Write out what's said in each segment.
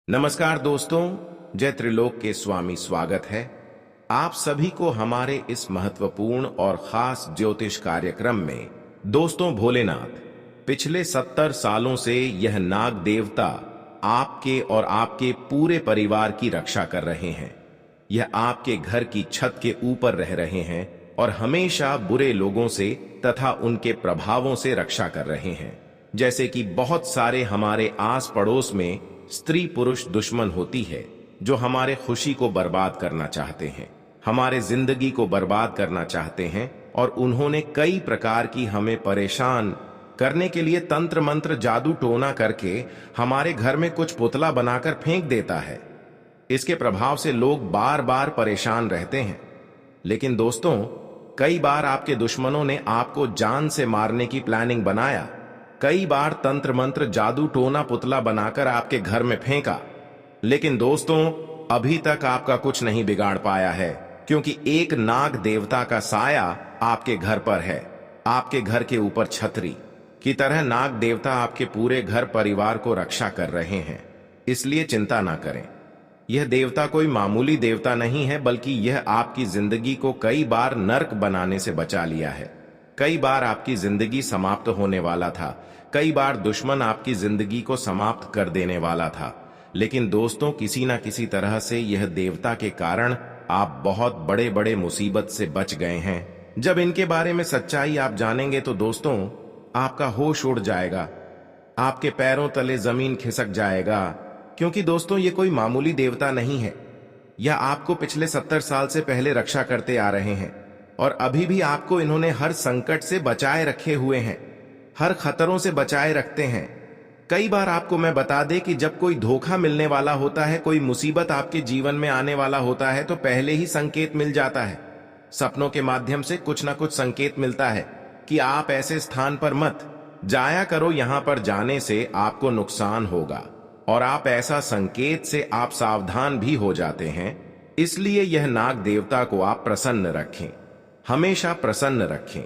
नमस्कार दोस्तों, जय त्रिलोक के स्वामी स्वागत है आप सभी को हमारे इस महत्वपूर्ण और खास ज्योतिष कार्यक्रम में। दोस्तों, भोलेनाथ पिछले 70 सालों से यह नाग देवता आपके और आपके पूरे परिवार की रक्षा कर रहे हैं। यह आपके घर की छत के ऊपर रह रहे हैं और हमेशा बुरे लोगों से तथा उनके प्रभावों से रक्षा कर रहे हैं। जैसे कि बहुत सारे हमारे आस पड़ोस में स्त्री पुरुष दुश्मन होती है जो हमारे खुशी को बर्बाद करना चाहते हैं, हमारे जिंदगी को बर्बाद करना चाहते हैं और उन्होंने कई प्रकार की हमें परेशान करने के लिए तंत्र मंत्र जादू टोना करके हमारे घर में कुछ पुतला बनाकर फेंक देता है। इसके प्रभाव से लोग बार बार परेशान रहते हैं। लेकिन दोस्तों, कई बार आपके दुश्मनों ने आपको जान से मारने की प्लानिंग बनाया, कई बार तंत्र मंत्र जादू टोना पुतला बनाकर आपके घर में फेंका। लेकिन दोस्तों, अभी तक आपका कुछ नहीं बिगाड़ पाया है, क्योंकि एक नाग देवता का साया आपके घर पर है। आपके घर के ऊपर छतरी की तरह नाग देवता आपके पूरे घर परिवार को रक्षा कर रहे हैं। इसलिए चिंता ना करें। यह देवता कोई मामूली देवता नहीं है, बल्कि यह आपकी जिंदगी को कई बार नर्क बनाने से बचा लिया है। कई बार आपकी जिंदगी समाप्त होने वाला था, कई बार दुश्मन आपकी जिंदगी को समाप्त कर देने वाला था। लेकिन दोस्तों, किसी ना किसी तरह से यह देवता के कारण आप बहुत बड़े बड़े मुसीबत से बच गए हैं। जब इनके बारे में सच्चाई आप जानेंगे तो दोस्तों, आपका होश उड़ जाएगा, आपके पैरों तले जमीन खिसक जाएगा। क्योंकि दोस्तों, ये कोई मामूली देवता नहीं है। यह आपको पिछले 70 साल से पहले रक्षा करते आ रहे हैं और अभी भी आपको इन्होंने हर संकट से बचाए रखे हुए हैं, हर खतरों से बचाए रखते हैं। कई बार आपको मैं बता दें कि जब कोई धोखा मिलने वाला होता है, कोई मुसीबत आपके जीवन में आने वाला होता है, तो पहले ही संकेत मिल जाता है। सपनों के माध्यम से कुछ ना कुछ संकेत मिलता है कि आप ऐसे स्थान पर मत जाया करो, यहां पर जाने से आपको नुकसान होगा। और आप ऐसा संकेत से आप सावधान भी हो जाते हैं। इसलिए यह नाग देवता को आप प्रसन्न रखें, हमेशा प्रसन्न रखें।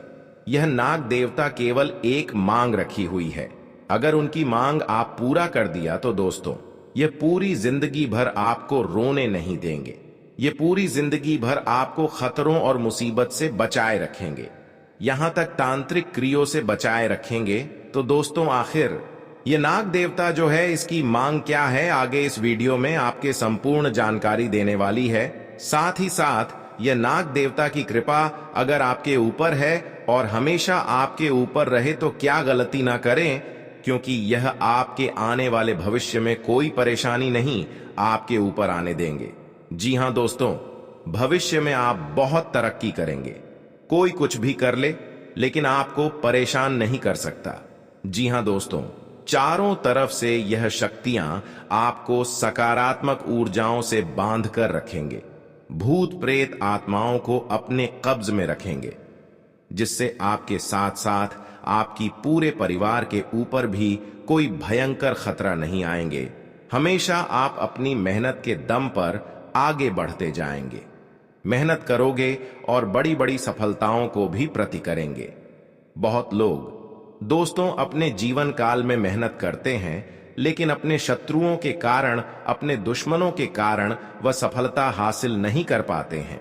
यह नाग देवता केवल एक मांग रखी हुई है। अगर उनकी मांग आप पूरा कर दिया तो दोस्तों, ये पूरी जिंदगी भर आपको रोने नहीं देंगे। ये पूरी जिंदगी भर आपको खतरों और मुसीबत से बचाए रखेंगे, यहां तक तांत्रिक क्रियों से बचाए रखेंगे। तो दोस्तों, आखिर ये नाग देवता जो है, इसकी मांग क्या है, आगे इस वीडियो में आपके संपूर्ण जानकारी देने वाली है। साथ ही साथ यह नाग देवता की कृपा अगर आपके ऊपर है और हमेशा आपके ऊपर रहे तो क्या गलती ना करें, क्योंकि यह आपके आने वाले भविष्य में कोई परेशानी नहीं आपके ऊपर आने देंगे। जी हां दोस्तों, भविष्य में आप बहुत तरक्की करेंगे। कोई कुछ भी कर ले, लेकिन आपको परेशान नहीं कर सकता। जी हां दोस्तों, चारों तरफ से यह शक्तियां आपको सकारात्मक ऊर्जाओं से बांध कर रखेंगे, भूत प्रेत आत्माओं को अपने कब्ज में रखेंगे, जिससे आपके साथ साथ आपकी पूरे परिवार के ऊपर भी कोई भयंकर खतरा नहीं आएंगे। हमेशा आप अपनी मेहनत के दम पर आगे बढ़ते जाएंगे, मेहनत करोगे और बड़ी बड़ी सफलताओं को भी प्राप्त करेंगे। बहुत लोग दोस्तों अपने जीवन काल में मेहनत करते हैं, लेकिन अपने शत्रुओं के कारण, अपने दुश्मनों के कारण वह सफलता हासिल नहीं कर पाते हैं।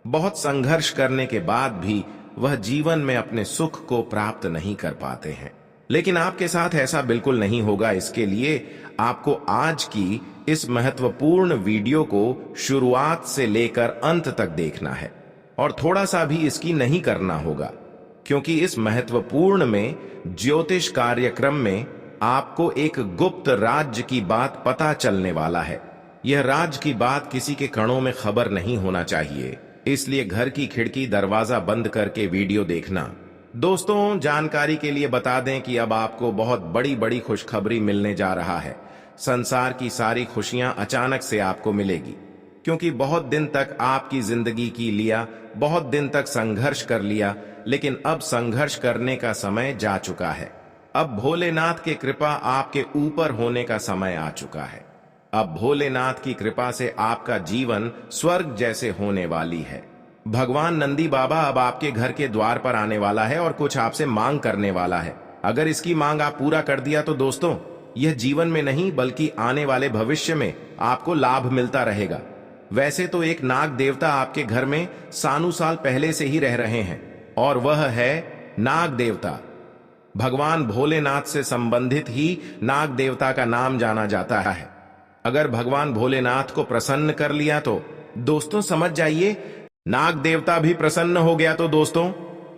बहुत संघर्ष करने के बाद भी वह जीवन में अपने सुख को प्राप्त नहीं कर पाते हैं। लेकिन आपके साथ ऐसा बिल्कुल नहीं होगा। इसके लिए आपको आज की इस महत्वपूर्ण वीडियो को शुरुआत से लेकर अंत तक देखना है और थोड़ा सा भी इसकी नहीं करना होगा, क्योंकि इस महत्वपूर्ण में ज्योतिष कार्यक्रम में आपको एक गुप्त राज्य की बात पता चलने वाला है। यह राज्य की बात किसी के कानों में खबर नहीं होना चाहिए, इसलिए घर की खिड़की दरवाजा बंद करके वीडियो देखना। दोस्तों, जानकारी के लिए बता दें कि अब आपको बहुत बड़ी बड़ी खुशखबरी मिलने जा रहा है। संसार की सारी खुशियां अचानक से आपको मिलेगी, क्योंकि बहुत दिन तक आपकी जिंदगी की लिया, बहुत दिन तक संघर्ष कर लिया, लेकिन अब संघर्ष करने का समय जा चुका है। अब भोलेनाथ की कृपा आपके ऊपर होने का समय आ चुका है। अब भोलेनाथ की कृपा से आपका जीवन स्वर्ग जैसे होने वाली है। भगवान नंदी बाबा अब आपके घर के द्वार पर आने वाला है और कुछ आपसे मांग करने वाला है। अगर इसकी मांग आप पूरा कर दिया तो दोस्तों, यह जीवन में नहीं बल्कि आने वाले भविष्य में आपको लाभ मिलता रहेगा। वैसे तो एक नाग देवता आपके घर में सानू साल पहले से ही रह रहे हैं और वह है नाग देवता। भगवान भोलेनाथ से संबंधित ही नाग देवता का नाम जाना जाता है। अगर भगवान भोलेनाथ को प्रसन्न कर लिया तो दोस्तों समझ जाइए नाग देवता भी प्रसन्न हो गया। तो दोस्तों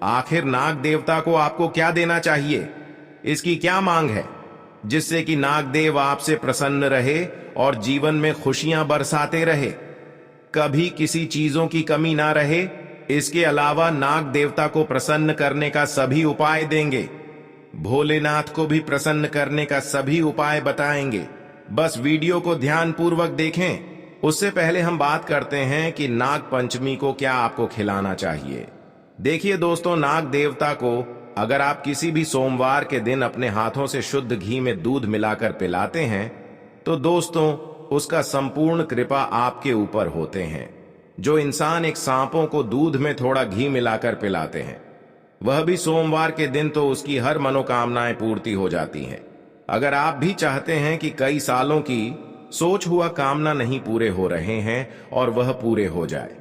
आखिर नाग देवता को आपको क्या देना चाहिए, इसकी क्या मांग है जिससे कि नाग देव आपसे प्रसन्न रहे और जीवन में खुशियां बरसाते रहे, कभी किसी चीजों की कमी ना रहे। इसके अलावा नाग देवता को प्रसन्न करने का सभी उपाय देंगे, भोलेनाथ को भी प्रसन्न करने का सभी उपाय बताएंगे। बस वीडियो को ध्यान पूर्वक देखें। उससे पहले हम बात करते हैं कि नाग पंचमी को क्या आपको खिलाना चाहिए। देखिए दोस्तों, नाग देवता को अगर आप किसी भी सोमवार के दिन अपने हाथों से शुद्ध घी में दूध मिलाकर पिलाते हैं तो दोस्तों उसका संपूर्ण कृपा आपके ऊपर होते हैं। जो इंसान एक सांपों को दूध में थोड़ा घी मिलाकर पिलाते हैं वह भी सोमवार के दिन, तो उसकी हर मनोकामनाएं पूर्ति हो जाती हैं। अगर आप भी चाहते हैं कि कई सालों की सोच हुआ कामना नहीं पूरे हो रहे हैं और वह पूरे हो जाए,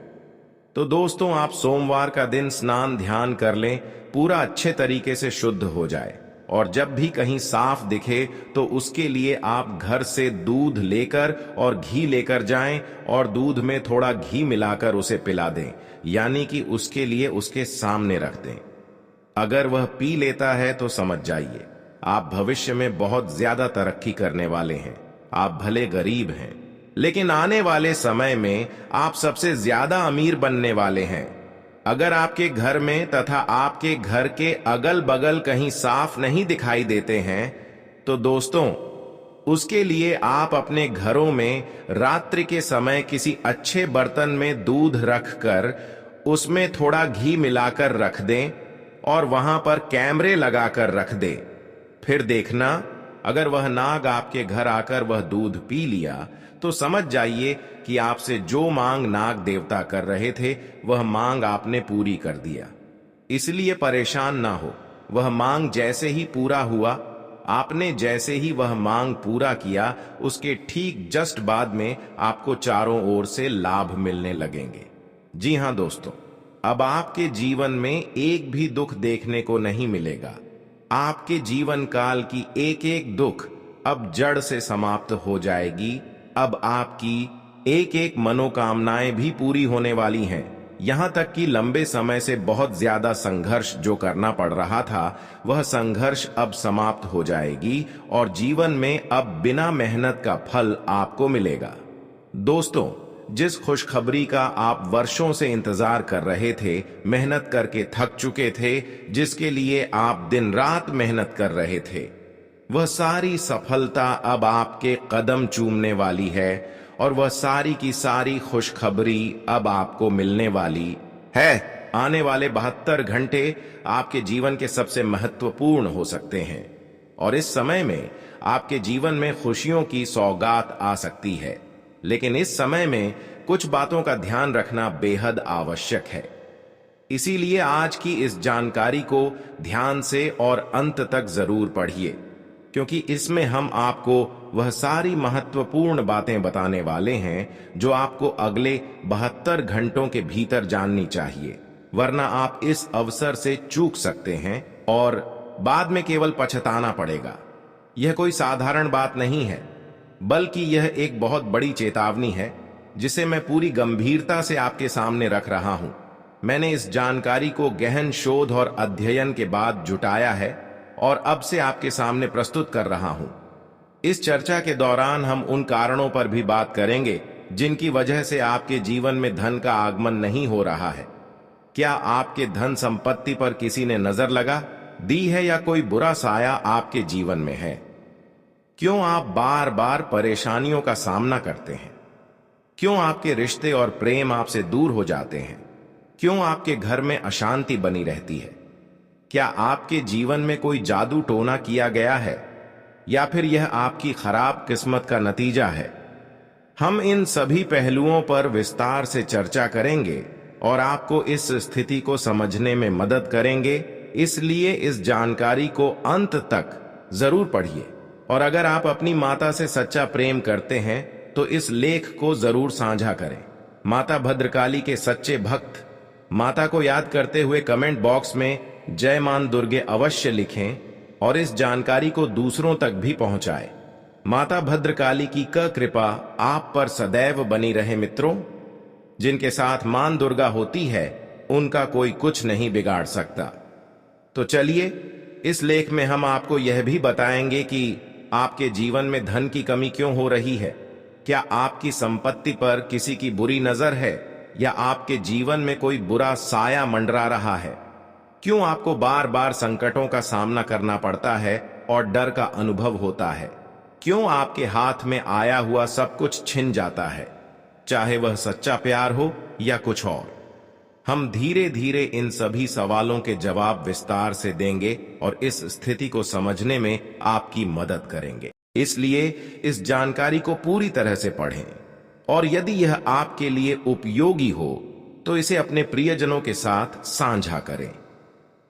तो दोस्तों आप सोमवार का दिन स्नान ध्यान कर लें, पूरा अच्छे तरीके से शुद्ध हो जाए। और जब भी कहीं साफ दिखे तो उसके लिए आप घर से दूध लेकर और घी लेकर जाएं और दूध में थोड़ा घी मिलाकर उसे पिला दें, यानी कि उसके लिए उसके सामने रख दें। अगर वह पी लेता है तो समझ जाइए आप भविष्य में बहुत ज्यादा तरक्की करने वाले हैं। आप भले गरीब हैं लेकिन आने वाले समय में आप सबसे ज्यादा अमीर बनने वाले हैं। अगर आपके घर में तथा आपके घर के अगल बगल कहीं साफ नहीं दिखाई देते हैं तो दोस्तों उसके लिए आप अपने घरों में रात्रि के समय किसी अच्छे बर्तन में दूध रखकर उसमें थोड़ा घी मिलाकर रख दें और वहां पर कैमरे लगाकर रख दें। फिर देखना अगर वह नाग आपके घर आकर वह दूध पी लिया तो समझ जाइए कि आपसे जो मांग नाग देवता कर रहे थे वह मांग आपने पूरी कर दिया। इसलिए परेशान ना हो, वह मांग जैसे ही पूरा हुआ, आपने जैसे ही वह मांग पूरा किया उसके ठीक जस्ट बाद में आपको चारों ओर से लाभ मिलने लगेंगे। जी हां दोस्तों, अब आपके जीवन में एक भी दुख देखने को नहीं मिलेगा। आपके जीवन काल की एक एक दुख अब जड़ से समाप्त हो जाएगी। अब आपकी एक एक मनोकामनाएं भी पूरी होने वाली हैं। यहां तक कि लंबे समय से बहुत ज्यादा संघर्ष जो करना पड़ रहा था वह संघर्ष अब समाप्त हो जाएगी और जीवन में अब बिना मेहनत का फल आपको मिलेगा। दोस्तों, जिस खुशखबरी का आप वर्षों से इंतजार कर रहे थे, मेहनत करके थक चुके थे, जिसके लिए आप दिन रात मेहनत कर रहे थे, वह सारी सफलता अब आपके कदम चूमने वाली है और वह सारी की सारी खुशखबरी अब आपको मिलने वाली है। आने वाले 72 घंटे आपके जीवन के सबसे महत्वपूर्ण हो सकते हैं और इस समय में आपके जीवन में खुशियों की सौगात आ सकती है। लेकिन इस समय में कुछ बातों का ध्यान रखना बेहद आवश्यक है। इसीलिए आज की इस जानकारी को ध्यान से और अंत तक जरूर पढ़िए, क्योंकि इसमें हम आपको वह सारी महत्वपूर्ण बातें बताने वाले हैं जो आपको अगले 72 घंटों के भीतर जाननी चाहिए, वरना आप इस अवसर से चूक सकते हैं और बाद में केवल पछताना पड़ेगा। यह कोई साधारण बात नहीं है, बल्कि यह एक बहुत बड़ी चेतावनी है जिसे मैं पूरी गंभीरता से आपके सामने रख रहा हूं। मैंने इस जानकारी को गहन शोध और अध्ययन के बाद जुटाया है और अब से आपके सामने प्रस्तुत कर रहा हूं। इस चर्चा के दौरान हम उन कारणों पर भी बात करेंगे जिनकी वजह से आपके जीवन में धन का आगमन नहीं हो रहा है। क्या आपके धन संपत्ति पर किसी ने नजर लगा दी है या कोई बुरा साया आपके जीवन में है? क्यों आप बार बार परेशानियों का सामना करते हैं? क्यों आपके रिश्ते और प्रेम आपसे दूर हो जाते हैं? क्यों आपके घर में अशांति बनी रहती है? क्या आपके जीवन में कोई जादू टोना किया गया है या फिर यह आपकी खराब किस्मत का नतीजा है? हम इन सभी पहलुओं पर विस्तार से चर्चा करेंगे और आपको इस स्थिति को समझने में मदद करेंगे। इसलिए इस जानकारी को अंत तक जरूर पढ़िए और अगर आप अपनी माता से सच्चा प्रेम करते हैं तो इस लेख को जरूर साझा करें। माता भद्रकाली के सच्चे भक्त माता को याद करते हुए कमेंट बॉक्स में जय मां दुर्गे अवश्य लिखें और इस जानकारी को दूसरों तक भी पहुंचाएं। माता भद्रकाली की कृपा आप पर सदैव बनी रहे मित्रों। जिनके साथ मां दुर्गा होती है उनका कोई कुछ नहीं बिगाड़ सकता। तो चलिए इस लेख में हम आपको यह भी बताएंगे कि आपके जीवन में धन की कमी क्यों हो रही है। क्या आपकी संपत्ति पर किसी की बुरी नजर है या आपके जीवन में कोई बुरा साया मंडरा रहा है। क्यों आपको बार बार संकटों का सामना करना पड़ता है और डर का अनुभव होता है। क्यों आपके हाथ में आया हुआ सब कुछ छिन जाता है, चाहे वह सच्चा प्यार हो या कुछ और। हम धीरे धीरे इन सभी सवालों के जवाब विस्तार से देंगे और इस स्थिति को समझने में आपकी मदद करेंगे। इसलिए इस जानकारी को पूरी तरह से पढ़ें और यदि यह आपके लिए उपयोगी हो तो इसे अपने प्रियजनों के साथ साझा करें।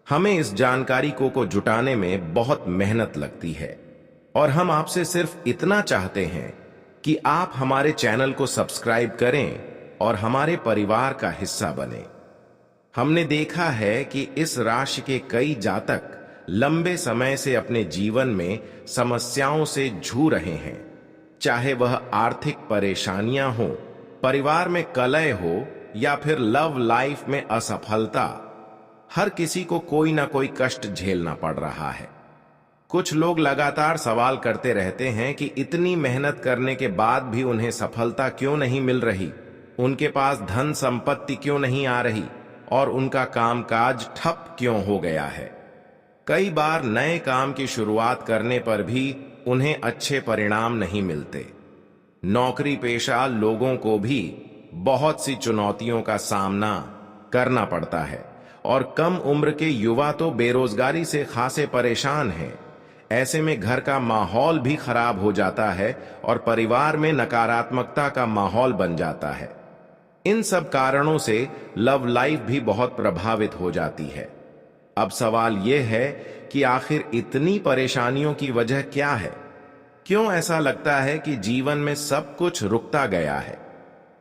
हमें इस जानकारी को जुटाने में बहुत मेहनत लगती है और हम आपसे सिर्फ इतना चाहते हैं कि आप हमारे चैनल को सब्सक्राइब करें और हमारे परिवार का हिस्सा बने। हमने देखा है कि इस राशि के कई जातक लंबे समय से अपने जीवन में समस्याओं से जूझ रहे हैं, चाहे वह आर्थिक परेशानियां हो, परिवार में कलह हो या फिर लव लाइफ में असफलता। हर किसी को कोई ना कोई कष्ट झेलना पड़ रहा है। कुछ लोग लगातार सवाल करते रहते हैं कि इतनी मेहनत करने के बाद भी उन्हें सफलता क्यों नहीं मिल रही, उनके पास धन संपत्ति क्यों नहीं आ रही और उनका कामकाज ठप क्यों हो गया है। कई बार नए काम की शुरुआत करने पर भी उन्हें अच्छे परिणाम नहीं मिलते। नौकरी पेशा लोगों को भी बहुत सी चुनौतियों का सामना करना पड़ता है और कम उम्र के युवा तो बेरोजगारी से खासे परेशान हैं। ऐसे में घर का माहौल भी खराब हो जाता है और परिवार में नकारात्मकता का माहौल बन जाता है। इन सब कारणों से लव लाइफ भी बहुत प्रभावित हो जाती है। अब सवाल यह है कि आखिर इतनी परेशानियों की वजह क्या है। क्यों ऐसा लगता है कि जीवन में सब कुछ रुकता गया है।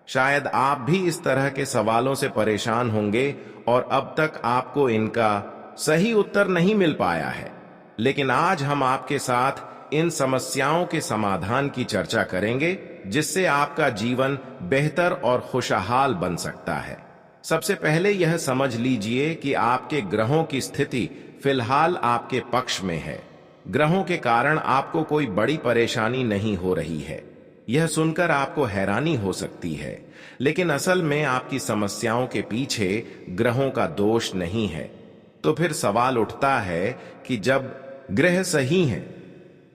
शायद आप भी इस तरह के सवालों से परेशान होंगे और अब तक आपको इनका सही उत्तर नहीं मिल पाया है। लेकिन आज हम आपके साथ इन समस्याओं के समाधान की चर्चा करेंगे, जिससे आपका जीवन बेहतर और खुशहाल बन सकता है। सबसे पहले यह समझ लीजिए कि आपके ग्रहों की स्थिति फिलहाल आपके पक्ष में है। ग्रहों के कारण आपको कोई बड़ी परेशानी नहीं हो रही है। यह सुनकर आपको हैरानी हो सकती है, लेकिन असल में आपकी समस्याओं के पीछे ग्रहों का दोष नहीं है। तो फिर सवाल उठता है कि जब ग्रह सही हैं,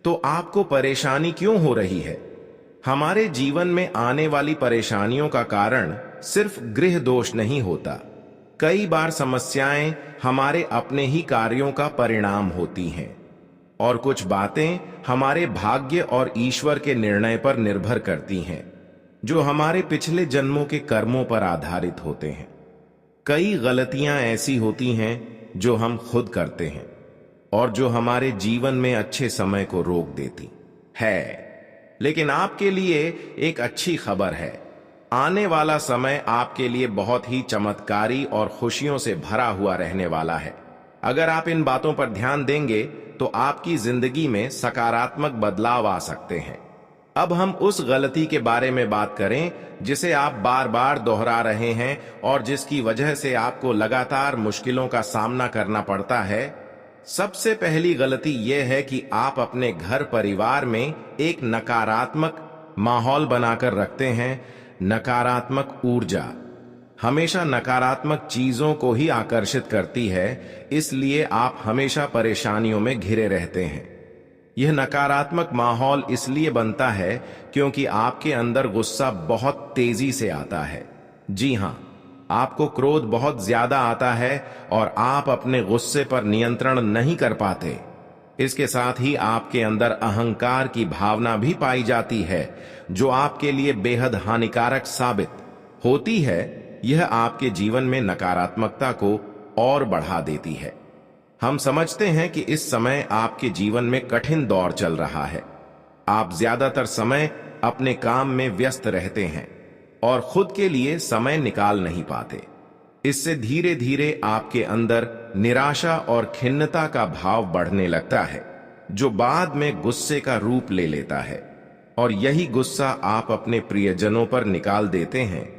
तो आपको परेशानी क्यों हो रही है। हमारे जीवन में आने वाली परेशानियों का कारण सिर्फ गृह दोष नहीं होता। कई बार समस्याएं हमारे अपने ही कार्यों का परिणाम होती हैं और कुछ बातें हमारे भाग्य और ईश्वर के निर्णय पर निर्भर करती हैं, जो हमारे पिछले जन्मों के कर्मों पर आधारित होते हैं। कई गलतियां ऐसी होती हैं जो हम खुद करते हैं और जो हमारे जीवन में अच्छे समय को रोक देती है। लेकिन आपके लिए एक अच्छी खबर है। आने वाला समय आपके लिए बहुत ही चमत्कारी और खुशियों से भरा हुआ रहने वाला है। अगर आप इन बातों पर ध्यान देंगे तो आपकी जिंदगी में सकारात्मक बदलाव आ सकते हैं। अब हम उस गलती के बारे में बात करें जिसे आप बार बार दोहरा रहे हैं और जिसकी वजह से आपको लगातार मुश्किलों का सामना करना पड़ता है। सबसे पहली गलती यह है कि आप अपने घर परिवार में एक नकारात्मक माहौल बनाकर रखते हैं। नकारात्मक ऊर्जा हमेशा नकारात्मक चीजों को ही आकर्षित करती है, इसलिए आप हमेशा परेशानियों में घिरे रहते हैं। यह नकारात्मक माहौल इसलिए बनता है क्योंकि आपके अंदर गुस्सा बहुत तेजी से आता है। जी हां, आपको क्रोध बहुत ज्यादा आता है और आप अपने गुस्से पर नियंत्रण नहीं कर पाते। इसके साथ ही आपके अंदर अहंकार की भावना भी पाई जाती है, जो आपके लिए बेहद हानिकारक साबित होती है। यह आपके जीवन में नकारात्मकता को और बढ़ा देती है। हम समझते हैं कि इस समय आपके जीवन में कठिन दौर चल रहा है, आप ज्यादातर समय अपने काम में व्यस्त रहते हैं और खुद के लिए समय निकाल नहीं पाते। इससे धीरे धीरे आपके अंदर निराशा और खिन्नता का भाव बढ़ने लगता है, जो बाद में गुस्से का रूप ले लेता है। और यही गुस्सा आप अपने प्रियजनों पर निकाल देते हैं,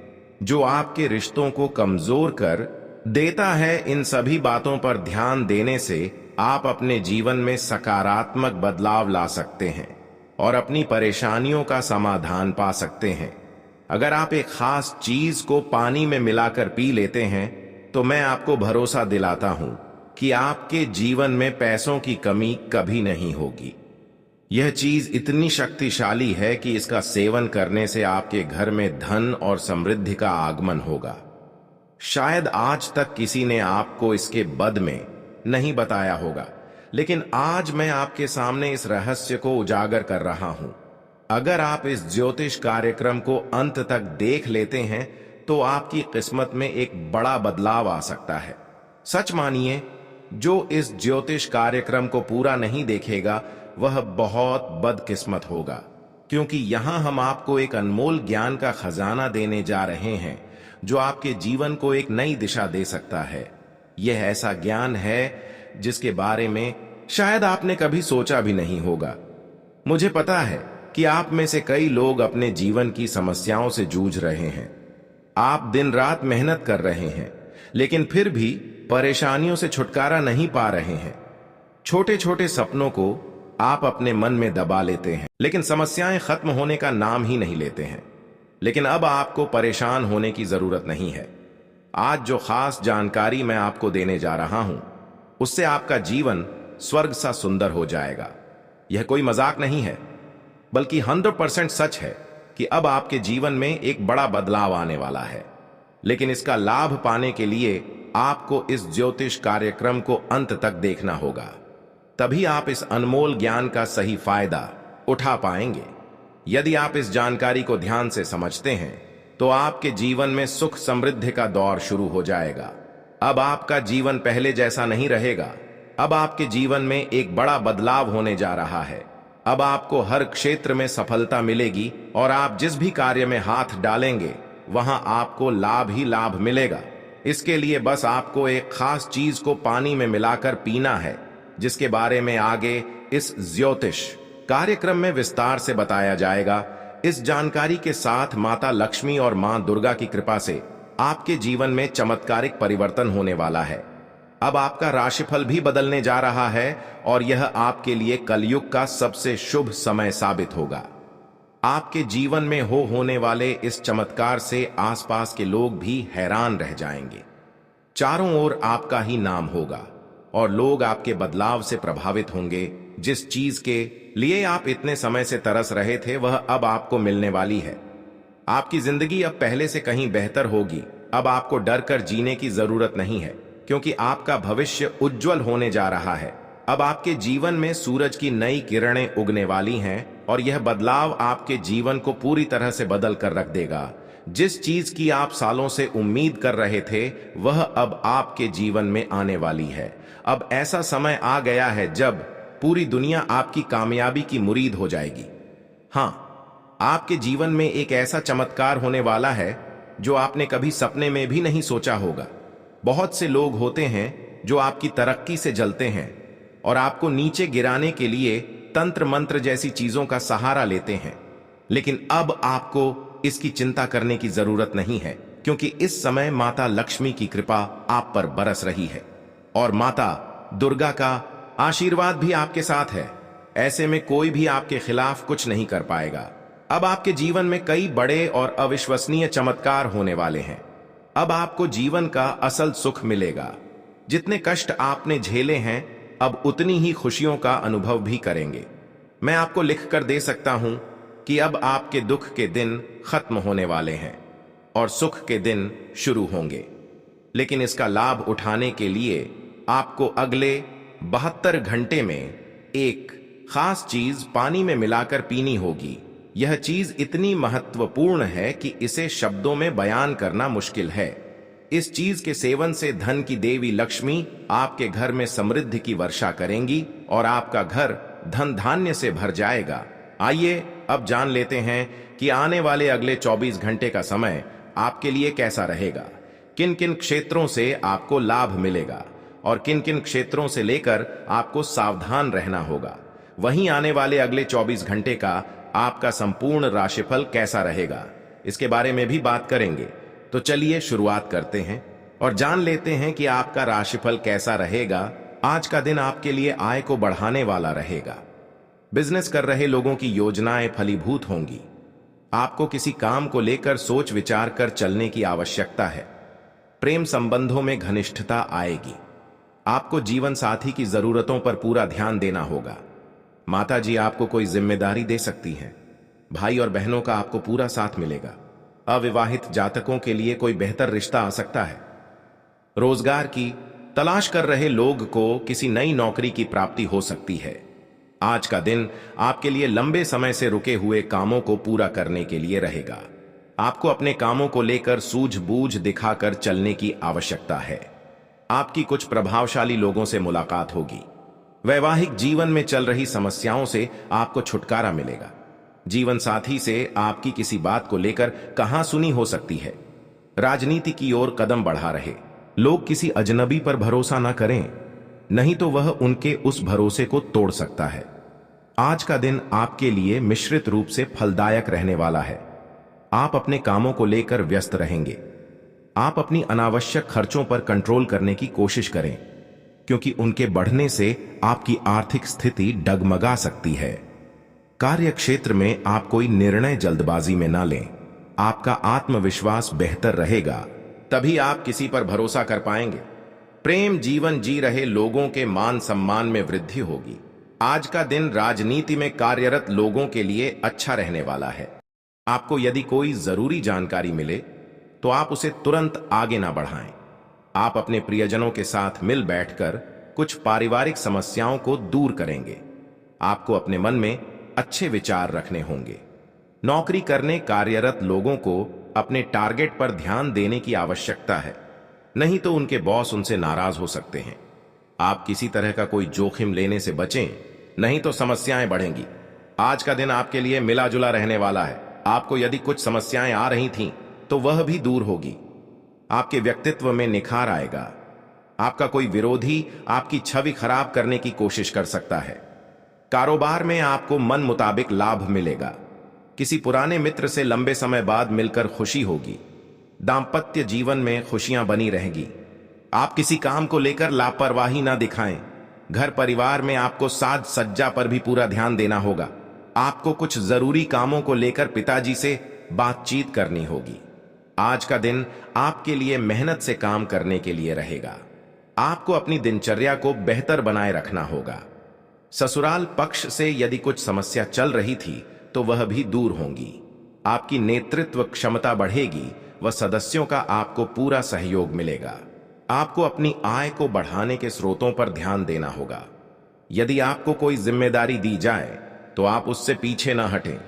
जो आपके रिश्तों को कमजोर कर देता है। इन सभी बातों पर ध्यान देने से आप अपने जीवन में सकारात्मक बदलाव ला सकते हैं और अपनी परेशानियों का समाधान पा सकते हैं। अगर आप एक खास चीज को पानी में मिलाकर पी लेते हैं, तो मैं आपको भरोसा दिलाता हूं कि आपके जीवन में पैसों की कमी कभी नहीं होगी। यह चीज इतनी शक्तिशाली है कि इसका सेवन करने से आपके घर में धन और समृद्धि का आगमन होगा। शायद आज तक किसी ने आपको इसके बद में नहीं बताया होगा, लेकिन आज मैं आपके सामने इस रहस्य को उजागर कर रहा हूं। अगर आप इस ज्योतिष कार्यक्रम को अंत तक देख लेते हैं, तो आपकी किस्मत में एक बड़ा बदलाव आ सकता है। सच मानिए, जो इस ज्योतिष कार्यक्रम को पूरा नहीं देखेगा वह बहुत बदकिस्मत होगा, क्योंकि यहां हम आपको एक अनमोल ज्ञान का खजाना देने जा रहे हैं, जो आपके जीवन को एक नई दिशा दे सकता है। यह ऐसा ज्ञान है जिसके बारे में शायद आपने कभी सोचा भी नहीं होगा। मुझे पता है कि आप में से कई लोग अपने जीवन की समस्याओं से जूझ रहे हैं। आप दिन रात मेहनत कर रहे हैं, लेकिन फिर भी परेशानियों से छुटकारा नहीं पा रहे हैं। छोटे छोटे सपनों को आप अपने मन में दबा लेते हैं, लेकिन समस्याएं खत्म होने का नाम ही नहीं लेते हैं। लेकिन अब आपको परेशान होने की जरूरत नहीं है। आज जो खास जानकारी मैं आपको देने जा रहा हूं, उससे आपका जीवन स्वर्ग सा सुंदर हो जाएगा। यह कोई मजाक नहीं है, बल्कि 100% सच है कि अब आपके जीवन में एक बड़ा बदलाव आने वाला है। लेकिन इसका लाभ पाने के लिए आपको इस ज्योतिष कार्यक्रम को अंत तक देखना होगा। तभी आप इस अनमोल ज्ञान का सही फायदा उठा पाएंगे। यदि आप इस जानकारी को ध्यान से समझते हैं, तो आपके जीवन में सुख समृद्धि का दौर शुरू हो जाएगा। अब आपका जीवन पहले जैसा नहीं रहेगा। अब आपके जीवन में एक बड़ा बदलाव होने जा रहा है। अब आपको हर क्षेत्र में सफलता मिलेगी और आप जिस भी कार्य में हाथ डालेंगे, वहां आपको लाभ ही लाभ मिलेगा। इसके लिए बस आपको एक खास चीज को पानी में मिलाकर पीना है, जिसके बारे में आगे इस ज्योतिष कार्यक्रम में विस्तार से बताया जाएगा। इस जानकारी के साथ माता लक्ष्मी और मां दुर्गा की कृपा से आपके जीवन में चमत्कारिक परिवर्तन होने वाला है। अब आपका राशिफल भी बदलने जा रहा है और यह आपके लिए कलयुग का सबसे शुभ समय साबित होगा। आपके जीवन में होने वाले इस चमत्कार से आसपास के लोग भी हैरान रह जाएंगे। चारों ओर आपका ही नाम होगा और लोग आपके बदलाव से प्रभावित होंगे। जिस चीज के लिए आप इतने समय से तरस रहे थे, वह अब आपको मिलने वाली है। आपकी जिंदगी अब पहले से कहीं बेहतर होगी। अब आपको डर कर जीने की जरूरत नहीं है, क्योंकि आपका भविष्य उज्जवल होने जा रहा है। अब आपके जीवन में सूरज की नई किरणें उगने वाली हैं और यह बदलाव आपके जीवन को पूरी तरह से बदल कर रख देगा। जिस चीज की आप सालों से उम्मीद कर रहे थे, वह अब आपके जीवन में आने वाली है। अब ऐसा समय आ गया है जब पूरी दुनिया आपकी कामयाबी की मुरीद हो जाएगी। हाँ, आपके जीवन में एक ऐसा चमत्कार होने वाला है जो आपने कभी सपने में भी नहीं सोचा होगा। बहुत से लोग होते हैं जो आपकी तरक्की से जलते हैं और आपको नीचे गिराने के लिए तंत्र मंत्र जैसी चीजों का सहारा लेते हैं। लेकिन अब आपको इसकी चिंता करने की जरूरत नहीं है, क्योंकि इस समय माता लक्ष्मी की कृपा आप पर बरस रही है और माता दुर्गा का आशीर्वाद भी आपके साथ है। ऐसे में कोई भी आपके खिलाफ कुछ नहीं कर पाएगा। अब आपके जीवन में कई बड़े और अविश्वसनीय चमत्कार होने वाले हैं। अब आपको जीवन का असल सुख मिलेगा। जितने कष्ट आपने झेले हैं, अब उतनी ही खुशियों का अनुभव भी करेंगे। मैं आपको लिख कर दे सकता हूं कि अब आपके दुख के दिन खत्म होने वाले हैं और सुख के दिन शुरू होंगे। लेकिन इसका लाभ उठाने के लिए आपको अगले 72 घंटे में एक खास चीज पानी में मिलाकर पीनी होगी। यह चीज इतनी महत्वपूर्ण है कि इसे शब्दों में बयान करना मुश्किल है। इस चीज के सेवन से धन की देवी लक्ष्मी आपके घर में समृद्धि की वर्षा करेंगी और आपका घर धन धान्य से भर जाएगा। आइए अब जान लेते हैं कि आने वाले अगले 24 घंटे का समय आपके लिए कैसा रहेगा, किन किन क्षेत्रों से आपको लाभ मिलेगा और किन किन क्षेत्रों से लेकर आपको सावधान रहना होगा। वहीं आने वाले अगले 24 घंटे का आपका संपूर्ण राशिफल कैसा रहेगा, इसके बारे में भी बात करेंगे। तो चलिए शुरुआत करते हैं और जान लेते हैं कि आपका राशिफल कैसा रहेगा। आज का दिन आपके लिए आय को बढ़ाने वाला रहेगा। बिजनेस कर रहे लोगों की योजनाएं फलीभूत होंगी। आपको किसी काम को लेकर सोच विचार कर चलने की आवश्यकता है। प्रेम संबंधों में घनिष्ठता आएगी। आपको जीवन साथी की जरूरतों पर पूरा ध्यान देना होगा। माता जी आपको कोई जिम्मेदारी दे सकती हैं। भाई और बहनों का आपको पूरा साथ मिलेगा। अविवाहित जातकों के लिए कोई बेहतर रिश्ता आ सकता है। रोजगार की तलाश कर रहे लोग को किसी नई नौकरी की प्राप्ति हो सकती है। आज का दिन आपके लिए लंबे समय से रुके हुए कामों को पूरा करने के लिए रहेगा। आपको अपने कामों को लेकर सूझबूझ दिखाकर चलने की आवश्यकता है। आपकी कुछ प्रभावशाली लोगों से मुलाकात होगी। वैवाहिक जीवन में चल रही समस्याओं से आपको छुटकारा मिलेगा। जीवन साथी से आपकी किसी बात को लेकर कहासुनी हो सकती है। राजनीति की ओर कदम बढ़ा रहे लोग किसी अजनबी पर भरोसा न करें, नहीं तो वह उनके उस भरोसे को तोड़ सकता है। आज का दिन आपके लिए मिश्रित रूप से फलदायक रहने वाला है। आप अपने कामों को लेकर व्यस्त रहेंगे। आप अपनी अनावश्यक खर्चों पर कंट्रोल करने की कोशिश करें, क्योंकि उनके बढ़ने से आपकी आर्थिक स्थिति डगमगा सकती है। कार्य क्षेत्र में आप कोई निर्णय जल्दबाजी में ना लें। आपका आत्मविश्वास बेहतर रहेगा, तभी आप किसी पर भरोसा कर पाएंगे। प्रेम जीवन जी रहे लोगों के मान सम्मान में वृद्धि होगी। आज का दिन राजनीति में कार्यरत लोगों के लिए अच्छा रहने वाला है। आपको यदि कोई जरूरी जानकारी मिले तो आप उसे तुरंत आगे ना बढ़ाएं। आप अपने प्रियजनों के साथ मिल बैठकर कुछ पारिवारिक समस्याओं को दूर करेंगे। आपको अपने मन में अच्छे विचार रखने होंगे। नौकरी करने कार्यरत लोगों को अपने टारगेट पर ध्यान देने की आवश्यकता है, नहीं तो उनके बॉस उनसे नाराज हो सकते हैं। आप किसी तरह का कोई जोखिम लेने से बचें, नहीं तो समस्याएं बढ़ेंगी। आज का दिन आपके लिए मिला जुला रहने वाला है। आपको यदि कुछ समस्याएं आ रही थीं तो वह भी दूर होगी। आपके व्यक्तित्व में निखार आएगा। आपका कोई विरोधी आपकी छवि खराब करने की कोशिश कर सकता है। कारोबार में आपको मन मुताबिक लाभ मिलेगा। किसी पुराने मित्र से लंबे समय बाद मिलकर खुशी होगी। दांपत्य जीवन में खुशियां बनी रहेगी। आप किसी काम को लेकर लापरवाही ना दिखाएं। घर परिवार में आपको साज सज्जा पर भी पूरा ध्यान देना होगा। आपको कुछ जरूरी कामों को लेकर पिताजी से बातचीत करनी होगी। आज का दिन आपके लिए मेहनत से काम करने के लिए रहेगा। आपको अपनी दिनचर्या को बेहतर बनाए रखना होगा। ससुराल पक्ष से यदि कुछ समस्या चल रही थी तो वह भी दूर होंगी। आपकी नेतृत्व क्षमता बढ़ेगी व सदस्यों का आपको पूरा सहयोग मिलेगा। आपको अपनी आय को बढ़ाने के स्रोतों पर ध्यान देना होगा। यदि आपको कोई जिम्मेदारी दी जाए तो आप उससे पीछे ना हटें।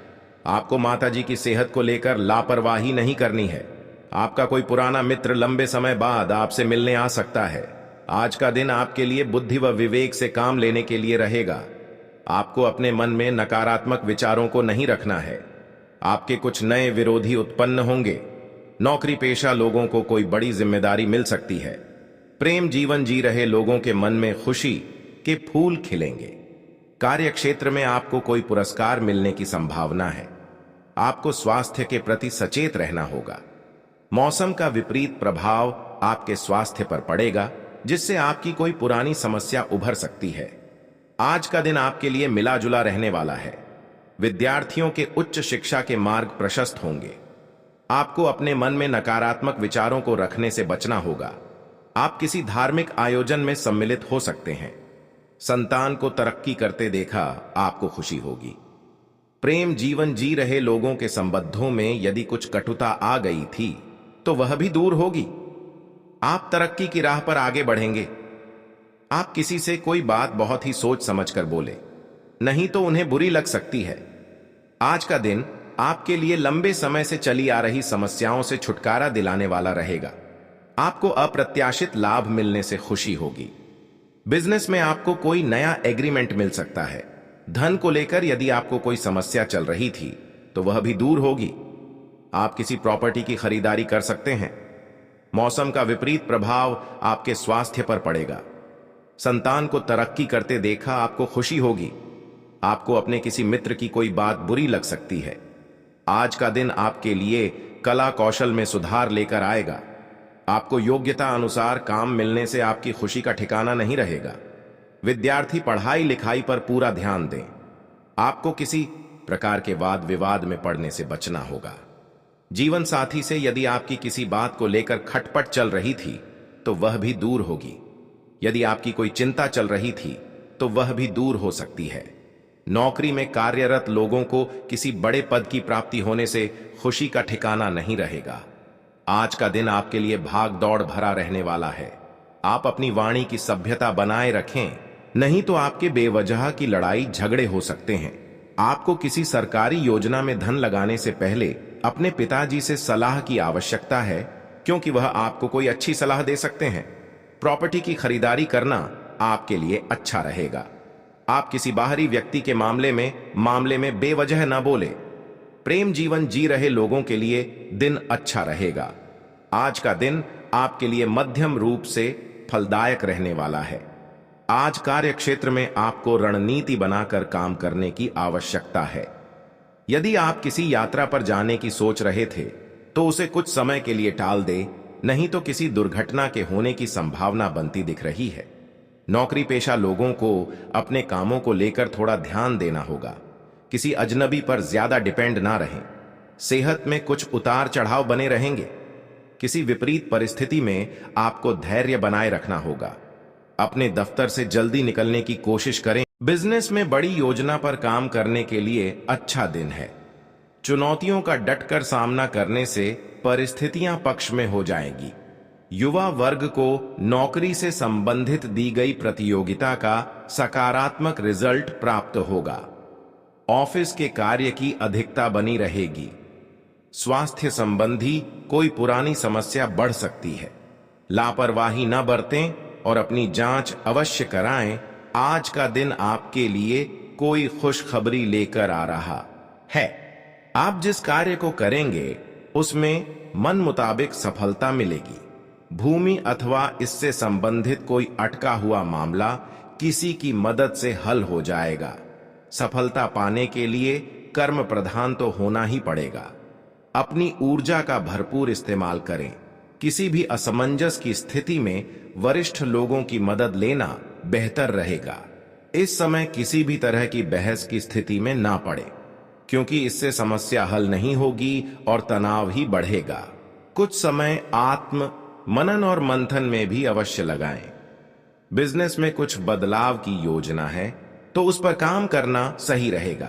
आपको माताजी की सेहत को लेकर लापरवाही नहीं करनी है। आपका कोई पुराना मित्र लंबे समय बाद आपसे मिलने आ सकता है। आज का दिन आपके लिए बुद्धि व विवेक से काम लेने के लिए रहेगा। आपको अपने मन में नकारात्मक विचारों को नहीं रखना है। आपके कुछ नए विरोधी उत्पन्न होंगे। नौकरी पेशा लोगों को कोई बड़ी जिम्मेदारी मिल सकती है। प्रेम जीवन जी रहे लोगों के मन में खुशी के फूल खिलेंगे। कार्य क्षेत्र में आपको कोई पुरस्कार मिलने की संभावना है। आपको स्वास्थ्य के प्रति सचेत रहना होगा। मौसम का विपरीत प्रभाव आपके स्वास्थ्य पर पड़ेगा, जिससे आपकी कोई पुरानी समस्या उभर सकती है। आज का दिन आपके लिए मिला जुला रहने वाला है। विद्यार्थियों के उच्च शिक्षा के मार्ग प्रशस्त होंगे। आपको अपने मन में नकारात्मक विचारों को रखने से बचना होगा। आप किसी धार्मिक आयोजन में सम्मिलित हो सकते हैं। संतान को तरक्की करते देखा आपको खुशी होगी। प्रेम जीवन जी रहे लोगों के संबंधों में यदि कुछ कटुता आ गई थी तो वह भी दूर होगी। आप तरक्की की राह पर आगे बढ़ेंगे। आप किसी से कोई बात बहुत ही सोच समझकर बोले, नहीं तो उन्हें बुरी लग सकती है। आज का दिन आपके लिए लंबे समय से चली आ रही समस्याओं से छुटकारा दिलाने वाला रहेगा। आपको अप्रत्याशित लाभ मिलने से खुशी होगी। बिजनेस में आपको कोई नया एग्रीमेंट मिल सकता है। धन को लेकर यदि आपको कोई समस्या चल रही थी तो वह भी दूर होगी। आप किसी प्रॉपर्टी की खरीदारी कर सकते हैं। मौसम का विपरीत प्रभाव आपके स्वास्थ्य पर पड़ेगा। संतान को तरक्की करते देखा आपको खुशी होगी। आपको अपने किसी मित्र की कोई बात बुरी लग सकती है। आज का दिन आपके लिए कला कौशल में सुधार लेकर आएगा। आपको योग्यता अनुसार काम मिलने से आपकी खुशी का ठिकाना नहीं रहेगा। विद्यार्थी पढ़ाई लिखाई पर पूरा ध्यान दें। आपको किसी प्रकार के वाद विवाद में पड़ने से बचना होगा। जीवन साथी से यदि आपकी किसी बात को लेकर खटपट चल रही थी तो वह भी दूर होगी। यदि आपकी कोई चिंता चल रही थी तो वह भी दूर हो सकती है। नौकरी में कार्यरत लोगों को किसी बड़े पद की प्राप्ति होने से खुशी का ठिकाना नहीं रहेगा। आज का दिन आपके लिए भाग दौड़ भरा रहने वाला है। आप अपनी वाणी की सभ्यता बनाए रखें, नहीं तो आपके बेवजह की लड़ाई झगड़े हो सकते हैं। आपको किसी सरकारी योजना में धन लगाने से पहले अपने पिताजी से सलाह की आवश्यकता है, क्योंकि वह आपको कोई अच्छी सलाह दे सकते हैं। प्रॉपर्टी की खरीदारी करना आपके लिए अच्छा रहेगा। आप किसी बाहरी व्यक्ति के मामले में बेवजह न बोले। प्रेम जीवन जी रहे लोगों के लिए दिन अच्छा रहेगा। आज का दिन आपके लिए मध्यम रूप से फलदायक रहने वाला है। आज कार्य क्षेत्र में आपको रणनीति बनाकर काम करने की आवश्यकता है। यदि आप किसी यात्रा पर जाने की सोच रहे थे तो उसे कुछ समय के लिए टाल दे, नहीं तो किसी दुर्घटना के होने की संभावना बनती दिख रही है। नौकरी पेशा लोगों को अपने कामों को लेकर थोड़ा ध्यान देना होगा। किसी अजनबी पर ज्यादा डिपेंड ना रहें। सेहत में कुछ उतार चढ़ाव बने रहेंगे। किसी विपरीत परिस्थिति में आपको धैर्य बनाए रखना होगा। अपने दफ्तर से जल्दी निकलने की कोशिश करें। बिजनेस में बड़ी योजना पर काम करने के लिए अच्छा दिन है। चुनौतियों का डटकर सामना करने से परिस्थितियां पक्ष में हो जाएगी। युवा वर्ग को नौकरी से संबंधित दी गई प्रतियोगिता का सकारात्मक रिजल्ट प्राप्त होगा। ऑफिस के कार्य की अधिकता बनी रहेगी। स्वास्थ्य संबंधी कोई पुरानी समस्या बढ़ सकती है। लापरवाही न बरतें और अपनी जांच अवश्य कराएं। आज का दिन आपके लिए कोई खुशखबरी लेकर आ रहा है। आप जिस कार्य को करेंगे उसमें मन मुताबिक सफलता मिलेगी। भूमि अथवा इससे संबंधित कोई अटका हुआ मामला किसी की मदद से हल हो जाएगा। सफलता पाने के लिए कर्म प्रधान तो होना ही पड़ेगा। अपनी ऊर्जा का भरपूर इस्तेमाल करें। किसी भी असमंजस की स्थिति में वरिष्ठ लोगों की मदद लेना बेहतर रहेगा। इस समय किसी भी तरह की बहस की स्थिति में ना पड़े, क्योंकि इससे समस्या हल नहीं होगी और तनाव ही बढ़ेगा। कुछ समय आत्म मनन और मंथन में भी अवश्य लगाएं। बिजनेस में कुछ बदलाव की योजना है तो उस पर काम करना सही रहेगा।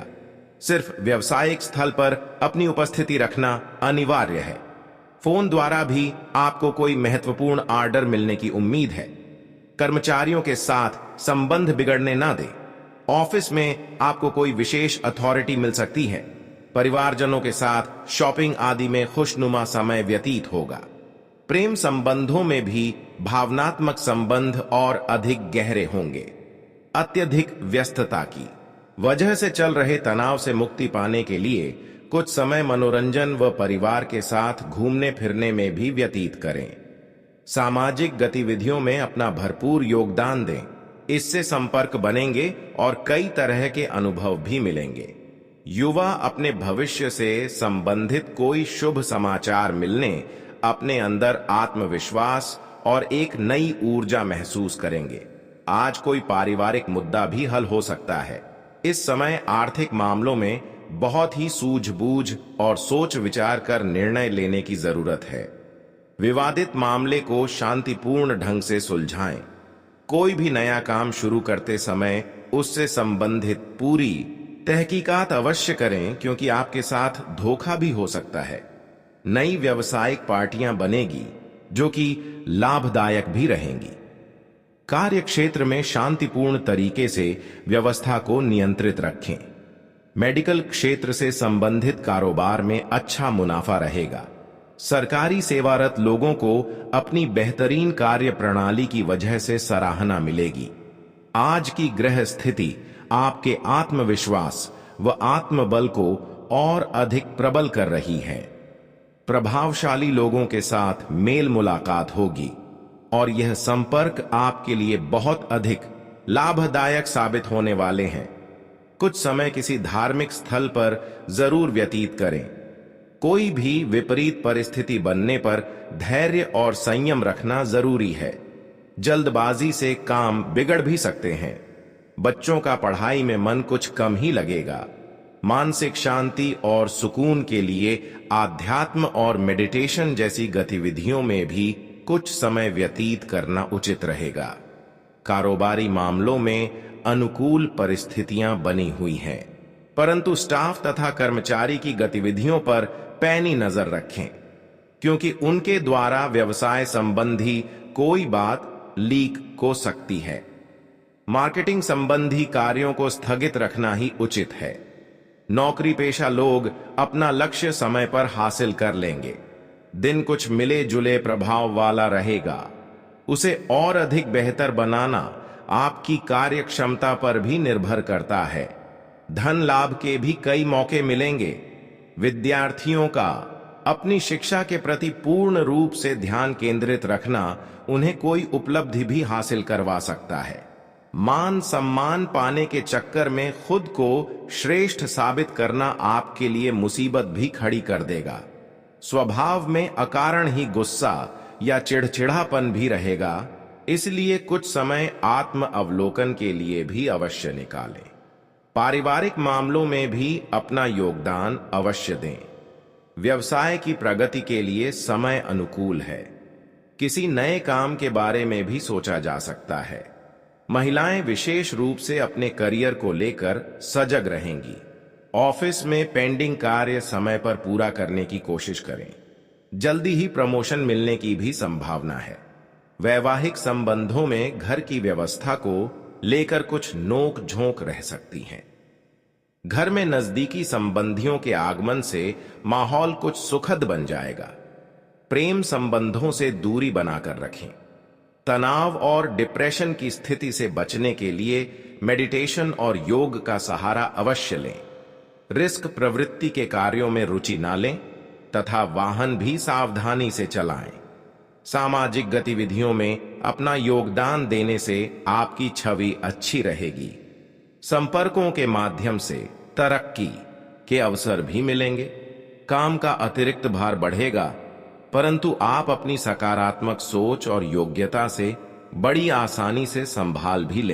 सिर्फ व्यावसायिक स्थल पर अपनी उपस्थिति रखना अनिवार्य है। फोन द्वारा भी आपको कोई महत्वपूर्ण ऑर्डर मिलने की उम्मीद है। कर्मचारियों के साथ संबंध बिगड़ने ना दें। ऑफिस में आपको कोई विशेष अथॉरिटी मिल सकती है। परिवारजनों के साथ शॉपिंग आदि में खुशनुमा समय व्यतीत होगा। प्रेम संबंधों में भी भावनात्मक संबंध और अधिक गहरे होंगे। अत्यधिक व्यस्तता की वजह से चल रहे तनाव से मुक्ति पाने के लिए कुछ समय मनोरंजन व परिवार के साथ घूमने फिरने में भी व्यतीत करें। सामाजिक गतिविधियों में अपना भरपूर योगदान दें। इससे संपर्क बनेंगे और कई तरह के अनुभव भी मिलेंगे। युवा अपने भविष्य से संबंधित कोई शुभ समाचार मिलने अपने अंदर आत्मविश्वास और एक नई ऊर्जा महसूस करेंगे। आज कोई पारिवारिक मुद्दा भी हल हो सकता है। इस समय आर्थिक मामलों में बहुत ही सूझबूझ और सोच विचार कर निर्णय लेने की जरूरत है। विवादित मामले को शांतिपूर्ण ढंग से सुलझाएं। कोई भी नया काम शुरू करते समय उससे संबंधित पूरी तहकीकात अवश्य करें, क्योंकि आपके साथ धोखा भी हो सकता है। नई व्यावसायिक पार्टियां बनेगी जो कि लाभदायक भी रहेंगी। कार्य क्षेत्र में शांतिपूर्ण तरीके से व्यवस्था को नियंत्रित रखें। मेडिकल क्षेत्र से संबंधित कारोबार में अच्छा मुनाफा रहेगा। सरकारी सेवारत लोगों को अपनी बेहतरीन कार्य प्रणाली की वजह से सराहना मिलेगी। आज की ग्रह स्थिति आपके आत्मविश्वास व आत्मबल को और अधिक प्रबल कर रही है। प्रभावशाली लोगों के साथ मेल मुलाकात होगी और यह संपर्क आपके लिए बहुत अधिक लाभदायक साबित होने वाले हैं। कुछ समय किसी धार्मिक स्थल पर जरूर व्यतीत करें। कोई भी विपरीत परिस्थिति बनने पर धैर्य और संयम रखना जरूरी है। जल्दबाजी से काम बिगड़ भी सकते हैं। बच्चों का पढ़ाई में मन कुछ कम ही लगेगा। मानसिक शांति और सुकून के लिए आध्यात्म और मेडिटेशन जैसी गतिविधियों में भी कुछ समय व्यतीत करना उचित रहेगा। कारोबारी मामलों में अनुकूल परिस्थितियां बनी हुई हैं, परंतु स्टाफ तथा कर्मचारी की गतिविधियों पर पैनी नजर रखें, क्योंकि उनके द्वारा व्यवसाय संबंधी कोई बात लीक हो सकती है। मार्केटिंग संबंधी कार्यों को स्थगित रखना ही उचित है। नौकरी पेशा लोग अपना लक्ष्य समय पर हासिल कर लेंगे। दिन कुछ मिले जुले प्रभाव वाला रहेगा। उसे और अधिक बेहतर बनाना आपकी कार्य क्षमता पर भी निर्भर करता है। धन लाभ के भी कई मौके मिलेंगे। विद्यार्थियों का अपनी शिक्षा के प्रति पूर्ण रूप से ध्यान केंद्रित रखना उन्हें कोई उपलब्धि भी हासिल करवा सकता है। मान सम्मान पाने के चक्कर में खुद को श्रेष्ठ साबित करना आपके लिए मुसीबत भी खड़ी कर देगा। स्वभाव में अकारण ही गुस्सा या चिड़चिड़ापन भी रहेगा, इसलिए कुछ समय आत्म अवलोकन के लिए भी अवश्य निकालें। पारिवारिक मामलों में भी अपना योगदान अवश्य दें। व्यवसाय की प्रगति के लिए समय अनुकूल है। किसी नए काम के बारे में भी सोचा जा सकता है। महिलाएं विशेष रूप से अपने करियर को लेकर सजग रहेंगी। ऑफिस में पेंडिंग कार्य समय पर पूरा करने की कोशिश करें। जल्दी ही प्रमोशन मिलने की भी संभावना है। वैवाहिक संबंधों में घर की व्यवस्था को लेकर कुछ नोक झोंक रह सकती हैं। घर में नजदीकी संबंधियों के आगमन से माहौल कुछ सुखद बन जाएगा। प्रेम संबंधों से दूरी बनाकर रखें। तनाव और डिप्रेशन की स्थिति से बचने के लिए मेडिटेशन और योग का सहारा अवश्य लें। रिस्क प्रवृत्ति के कार्यों में रुचि न लें तथा वाहन भी सावधानी से चलाएं। सामाजिक गतिविधियों में अपना योगदान देने से आपकी छवि अच्छी रहेगी। संपर्कों के माध्यम से तरक्की के अवसर भी मिलेंगे। काम का अतिरिक्त भार बढ़ेगा, परंतु आप अपनी सकारात्मक सोच और योग्यता से बड़ी आसानी से संभाल भी लेंगे।